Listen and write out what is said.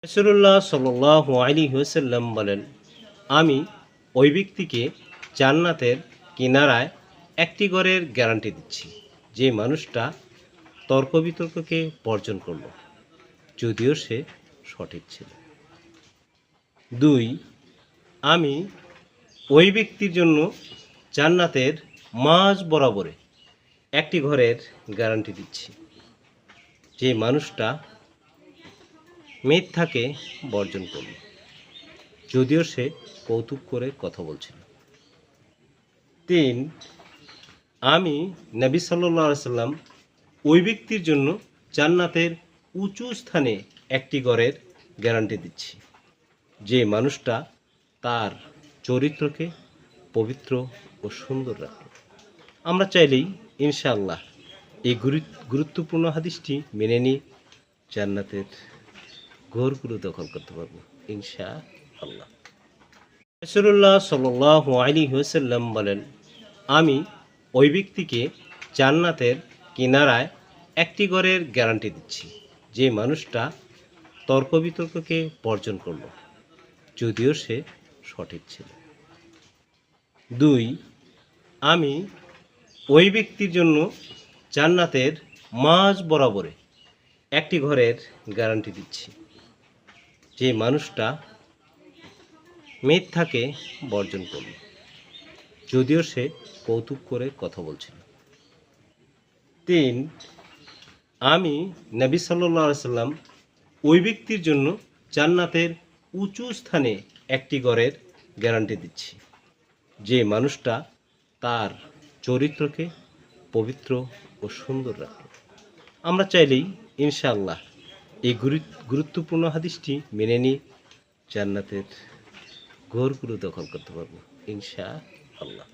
রাসূলুল্লাহ সাল্লাল্লাহু আলাইহি ওয়াসাল্লাম বলেন, আমি ওই ব্যক্তিকে জান্নাতের কিনারায় একটি ঘরের গ্যারান্টি দিচ্ছি যে মানুষটা তর্ক বিতর্ককে বর্জন করল, যদিও সে সঠিক ছিল। 2, আমি ওই ব্যক্তির জন্য জান্নাতের মাঝ বরাবরে একটি ঘরের গ্যারান্টি দিচ্ছি যে মানুষটা মিথ্যাকে বর্জন করল, যদিও সে কৌতুক করে কথা বলছিল। 3, আমি নবী সাল্লাল্লাহু আলাইহি সাল্লাম ওই ব্যক্তির জন্য জান্নাতের উঁচু স্থানে একটি ঘরের গ্যারান্টি দিচ্ছি যে মানুষটা তার চরিত্রকে পবিত্র ও সুন্দর রাখে। আমরা চাইলেই ইনশাআল্লাহ এই গুরুত্বপূর্ণ হাদিসটি মেনে নিয়ে জান্নাতের ঘরগুলো দখল করতে পারবো ইনশাআল্লাহ। রাসূলুল্লাহ সাল্লাল্লাহু আলাইহি ওয়াসাল্লাম বলেন, আমি ওই ব্যক্তিকে জান্নাতের কিনারায় একটি ঘরের গ্যারান্টি দিচ্ছি যে মানুষটা তর্ক বিতর্ককে বর্জন করল, যদিও সে সঠিক ছিল। 2, আমি ওই ব্যক্তির জন্য জান্নাতের মাঝ বরাবরে একটি ঘরের গ্যারান্টি দিচ্ছি যে মানুষটা মিথ্যাকে বর্জন করল, যদিও সে কৌতুক করে কথা বলছিল। 3, আমি নবী সাল্লাল্লাহু আলাইহি সাল্লাম ওই ব্যক্তির জন্য জান্নাতের উঁচু স্থানে একটি ঘরের গ্যারান্টি দিচ্ছি যে মানুষটা তার চরিত্রকে পবিত্র ও সুন্দর রাখে। আমরা চাইলেই ইনশাআল্লাহ এই গুরুত্বপূর্ণ হাদিসটি মেনে নিয়ে জান্নাতের ঘরগুলো দখল করতে পারবো ইনশাআল্লাহ।